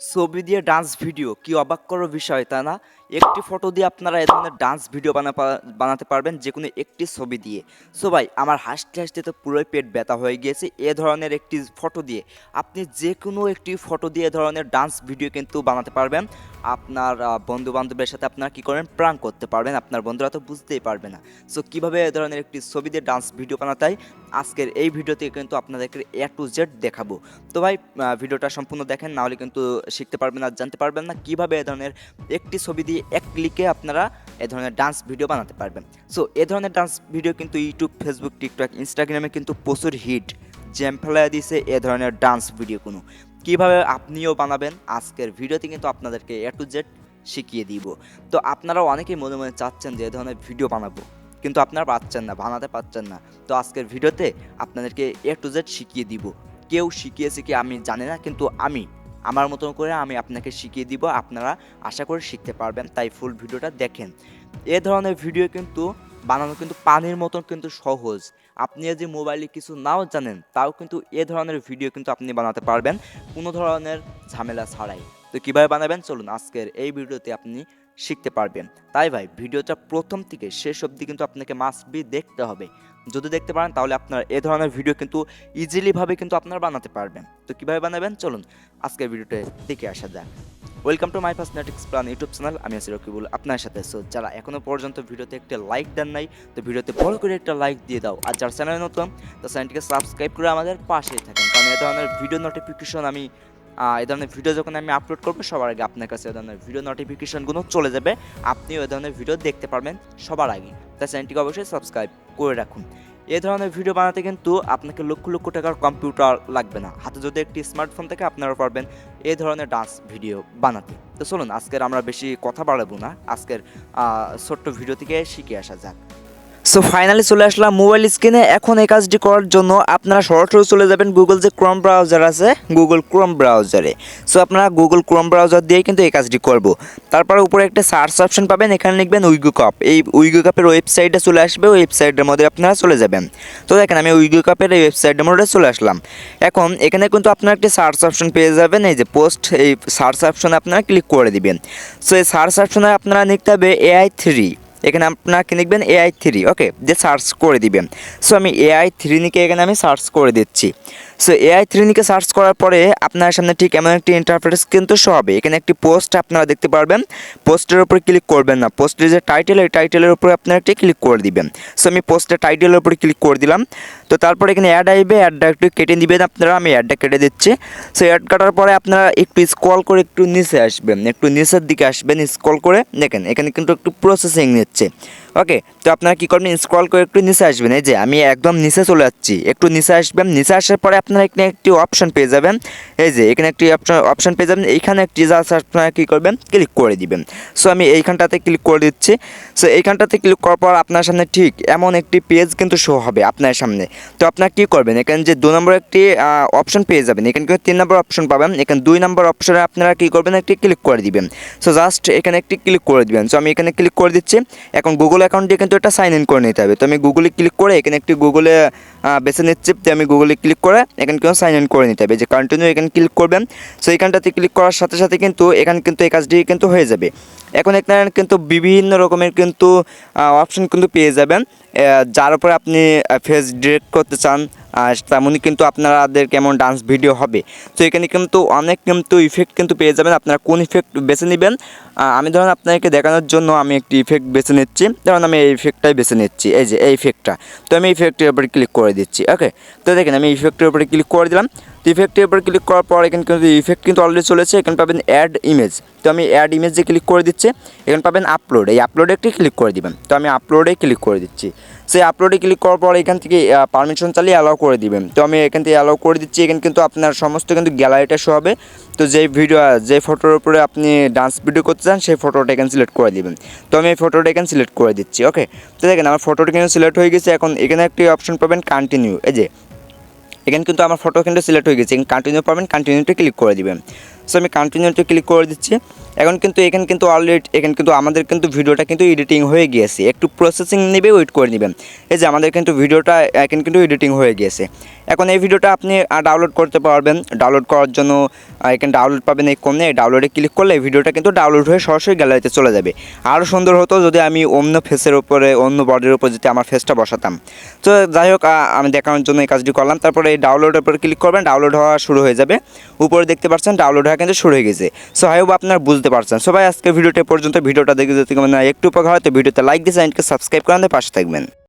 ছবি দিয়ে dance video কি অবাক করার বিষয় তা না? একটি ফটো দিয়ে আপনারা এ ধরনের ডান্স ভিডিও বানাতে পারবেন যে কোনো একটি ছবি দিয়ে। সো ভাই আমার হাসতে হাসতে তো পুরোই পেট ব্যথা হয়ে গিয়েছে। এ ধরনের একটি ফটো দিয়ে আপনি যে কোনো একটি ফটো দিয়ে এ ধরনের ডান্স ভিডিও কিন্তু বানাতে পারবেন। আপনার বন্ধু বান্ধবের সাথে আপনারা কী করেন, প্রাঙ্ক করতে পারবেন, আপনার বন্ধুরা তো বুঝতেই পারবে না। সো কীভাবে এ ধরনের একটি ছবি দিয়ে ডান্স ভিডিও বানাতে হয় আজকের এই ভিডিওতে কিন্তু আপনাদেরকে A to Z দেখাবো। তো ভাই ভিডিওটা সম্পূর্ণ দেখেন, নাহলে কিন্তু শিখতে পারবেন আর জানতে পারবেন না কীভাবে এ ধরনের একটি ছবি দিয়ে এক ক্লিকে আপনারা এ ধরনের ডান্স ভিডিও বানাতে পারবেন। সো এ ধরনের ডান্স ভিডিও কিন্তু ইউটিউব, ফেসবুক, টিকটক, ইনস্টাগ্রামে কিন্তু প্রচুর হিট জ্যাম ফেলাইয়া দিয়েছে এ ধরনের ডান্স ভিডিও। কোনো কীভাবে আপনিও বানাবেন আজকের ভিডিওতে কিন্তু আপনাদেরকে A to Z শিখিয়ে দিব। তো আপনারাও অনেকেই মনে মনে চাচ্ছেন যে এ ধরনের ভিডিও বানাবো, কিন্তু আপনারা পাচ্ছেন না, বানাতে পারছেন না। তো আজকের ভিডিওতে আপনাদেরকে A to Z শিখিয়ে দিব। কেউ শিখিয়েছে কি আমি জানি না, কিন্তু আমি আমার মতন করে আমি আপনাকে শিখিয়ে দিব। আপনারা আশা করি শিখতে পারবেন, তাই ফুল ভিডিওটা দেখেন। এ ধরনের ভিডিও কিন্তু বানানো কিন্তু পানির মতন কিন্তু সহজ। আপনি যদি মোবাইলে কিছু নাও জানেন তাও কিন্তু এ ধরনের ভিডিও কিন্তু আপনি বানাতে পারবেন কোনো ধরনের ঝামেলা ছাড়াই। তো কীভাবে বানাবেন চলুন আজকের এই ভিডিওতে আপনি শিখতে পারবেন। তাই ভাই ভিডিওটা প্রথম থেকে শেষ অবধি কিন্তু আপনাকে মাস্ট বি দেখতে হবে। যদি দেখতে পারেন তাহলে আপনার এ ধরনের ভিডিও কিন্তু ইজিলিভাবে কিন্তু আপনারা বানাতে পারবেন। তো কীভাবে বানাবেন চলুন আজকের ভিডিওতে দেখে আসা যাক। Welcome to my first netics plan YouTube channel. আমি আছি রকিবুল আপনার সাথে। সো যারা এখনও পর্যন্ত ভিডিওতে একটা লাইক দেন নাই, তো ভিডিওতে বড় করে একটা লাইক দিয়ে দাও। আর যারা চ্যানেলে নতুন, তো চ্যানেলটিকে সাবস্ক্রাইব করে আমাদের পাশেই থাকেন, কারণ এ ধরনের ভিডিও নোটিফিকেশন এই ধরনের ভিডিও যখন আমি আপলোড করবো সবার আগে আপনার কাছে এ ধরনের ভিডিও নোটিফিকেশনগুলো চলে যাবে। আপনিও এ ধরনের ভিডিও দেখতে পারবেন সবার আগে। তাই চ্যানেলটিকে অবশ্যই সাবস্ক্রাইব করে রাখুন। এ ধরনের ভিডিও বানাতে কিন্তু আপনাকে লক্ষ লক্ষ টাকার কম্পিউটার লাগবে না, হাতে যদি একটি স্মার্টফোন থেকে আপনারা পারবেন এই ধরনের ডান্স ভিডিও বানাতে। তো চলুন আজকের আমরা বেশি কথা বাড়াবো না, আজকের ছোট্ট ভিডিও থেকে শিখে আসা যাক। সো ফাইনালি চলে আসলাম মোবাইল স্ক্রিনে। এখন এই কাজটি করার জন্য আপনারা সরাসরি চলে যাবেন গুগল যে ক্রোম ব্রাউজার আছে, গুগল ক্রোম ব্রাউজারে। সো আপনারা গুগল ক্রোম ব্রাউজার দিয়েই কিন্তু এই কাজটি করব। তারপরে উপরে একটা সার্চ অপশন পাবেন, এখানে লিখবেন উইগো কাপ। এই উইগো কাপের ওয়েবসাইটে চলে আসবে, ওয়েবসাইটের মধ্যে আপনারা চলে যাবেন। তো দেখেন আমি উইগো কাপের এই ওয়েবসাইটের মধ্যে চলে আসলাম। এখন এখানে কিন্তু আপনারা একটি সার্চ অপশন পেয়ে যাবেন, এই যে পোস্ট, এই সার্চ অপশনে আপনারা ক্লিক করে দিবেন। সো এই সার্চ অপশনে আপনারা লিখতে হবে AI3। এখানে আপনারা কি লিখবেন AI3, ওকে, দিয়ে সার্চ করে দিবেন। সো আমি AI3 নিকে এখানে আমি সার্চ করে দিচ্ছি। সো AI3 নিকে সার্চ করার পরে আপনার সামনে ঠিক এমন একটি ইন্টারফেস কিন্তু শো হবে। এখানে একটি পোস্ট আপনারা দেখতে পারবেন, পোস্টের উপরে ক্লিক করবেন না, পোস্টের যে টাইটেল, এই টাইটেলের উপরে আপনারা একটি ক্লিক করে দিবেন। সো আমি পোস্টের টাইটেলের উপরে ক্লিক করে দিলাম। তো তারপরে এখানে অ্যাড আসবে, অ্যাডটা একটু কেটে দিবেন আপনারা, আমি অ্যাডটা কেটে দিচ্ছি। সো অ্যাড কাটার পরে আপনারা একটু স্ক্রল করে একটু নিচে আসবেন, একটু নিচের দিকে আসবেন, স্ক্রল করে দেখেন এখানে কিন্তু একটু প্রসেসিং নিচ্ছে। ওকে, তো আপনারা কী করবেন, স্ক্রল করে একটু নিচে আসবেন। এই যে আমি একদম নিচে চলে যাচ্ছি, একটু নিচে আসবেন। নিচে আসার পরে আপনারা এখানে একটি অপশন পেয়ে যাবেন, এই যে এখানে একটি অপশন পেয়ে যাবেন, এইখানে একটি জাস্ট আপনারা কী করবেন, ক্লিক করে দিবেন। সো আমি এইখানটাতে ক্লিক করে দিচ্ছি। সো এইখানটাতে ক্লিক করার পর আপনার সামনে ঠিক এমন একটি পেজ কিন্তু শো হবে আপনার সামনে। তো আপনারা কী করবেন, এখানে যে 2 নম্বর একটি অপশন পেয়ে যাবেন, এখানে কিন্তু 3 নম্বর অপশন পাবেন, এখানে 2 নম্বর অপশনে আপনারা কী করবেন, একটি ক্লিক করে দিবেন। সো জাস্ট এখানে একটি ক্লিক করে দিবেন। সো আমি এখানে ক্লিক করে দিচ্ছি। এখন গুগল অ্যাকাউন্ট দিয়ে কিন্তু এটা সাইন ইন করে নিতে হবে। তো আমি গুগলে ক্লিক করে এখানে একটি গুগলে বেছে নিচ্ছি। তো আমি গুগলে ক্লিক করে এখানে কিন্তু সাইন ইন করে নিতে হবে, যে কন্টিনিউ এখানে ক্লিক করবেন। সো এইখানটাতে ক্লিক করার সাথে সাথে কিন্তু এখানে কিন্তু এই কাজটি কিন্তু হয়ে যাবে। এখন এখানে কিন্তু বিভিন্ন রকমের কিন্তু অপশন কিন্তু পেয়ে যাবেন, যার উপরে আপনি ফেস ডিরেক্ট করতে চান তেমনই কিন্তু আপনাদের কেমন ডান্স ভিডিও হবে। তো এখানে কিন্তু অনেক কিন্তু ইফেক্ট কিন্তু পেয়ে যাবেন, আপনারা কোন ইফেক্ট বেছে নেবেন। আমি ধরুন আপনাকে দেখানোর জন্য আমি একটি ইফেক্ট বেছে নিচ্ছি, ধরুন আমি এই ইফেক্টটাই বেছে নিচ্ছি, এই যে এই ইফেক্টটা। তো আমি ইফেক্টের উপরে ক্লিক করে দিচ্ছি। ওকে, তো দেখেন আমি ইফেক্টের উপরে ক্লিক করে দিলাম। তো ইফেক্টের উপরে ক্লিক করার পর এখানে কিন্তু ইফেক্ট কিন্তু অলরেডি চলেছে, এখানে পাবেন অ্যাড ইমেজ। তো আমি অ্যাড ইমেজে ক্লিক করে দিচ্ছি। এখানে পাবেন আপলোড, এই আপলোডে একটি ক্লিক করে দিবেন। তো আমি আপলোডে ক্লিক করে দিচ্ছি। সেই আপলোডে ক্লিক করার পর এখান থেকে পারমিশন চালিয়ে অ্যালাউ করে দিবেন। তো আমি এখান থেকে অ্যালাউ করে দিচ্ছি। এখানে কিন্তু আপনার সমস্ত কিন্তু গ্যালারিটা শো হবে। তো যে ফটোর উপরে আপনি ডান্স ভিডিও করতে চান সেই ফটোটা এখানে সিলেক্ট করে দিবেন। তো আমি এই ফটোটা এখানে সিলেক্ট করে দিচ্ছি। ওকে, তো দেখেন আমার ফটোটা কিন্তু সিলেক্ট হয়ে গেছে। এখন এখানে একটি অপশন পাবেন কন্টিনিউ, এই যে এখানে কিন্তু আমার ফটো কিন্তু সিলেক্ট হয়ে গেছে, কন্টিনিউ পাবেন, কন্টিনিউতে ক্লিক করে দিবেন। সো আমি কন্টিনিউতে ক্লিক করে দিচ্ছি। এখন কিন্তু এখানে কিন্তু অলরেডি এখানে কিন্তু আমাদের কিন্তু ভিডিওটা কিন্তু এডিটিং হয়ে গিয়েছে, একটু প্রসেসিং নেবে, ওয়েট করে নেবেন। এই যে আমাদের কিন্তু ভিডিওটা এখন কিন্তু এডিটিং হয়ে গিয়েছে। এখন এই ভিডিওটা আপনি ডাউনলোড করতে পারবেন। ডাউনলোড করার জন্য এখানে ডাউনলোড পাবেন, এই কোণে ডাউনলোডে ক্লিক করলে ভিডিওটা কিন্তু ডাউনলোড হয়ে সরাসরি গ্যালারিতে চলে যাবে। আরও সুন্দর হতো যদি আমি অন্য ফেসের উপরে, অন্য বডির উপর যদি আমার ফেসটা বসাতাম। তো যাই হোক, আমি দেখানোর জন্য এই কাজটি করলাম। তারপরে এই ডাউনলোডের উপর ক্লিক করবেন, ডাউনলোড হওয়া শুরু হয়ে যাবে। উপরে দেখতে পাচ্ছেন ডাউনলোড হওয়া কিন্তু শুরু হয়ে গেছে। সো আই হোপ আপনারা বুঝতে পারছেন। সবাই আজকে ভিডিওটা পর্যন্ত, ভিডিওটা দেখে যদি একটু উপকার হয় তো ভিডিওতে লাইক দিয়ে চ্যানেলকে সাবস্ক্রাইব করান, পাশে থাকবেন।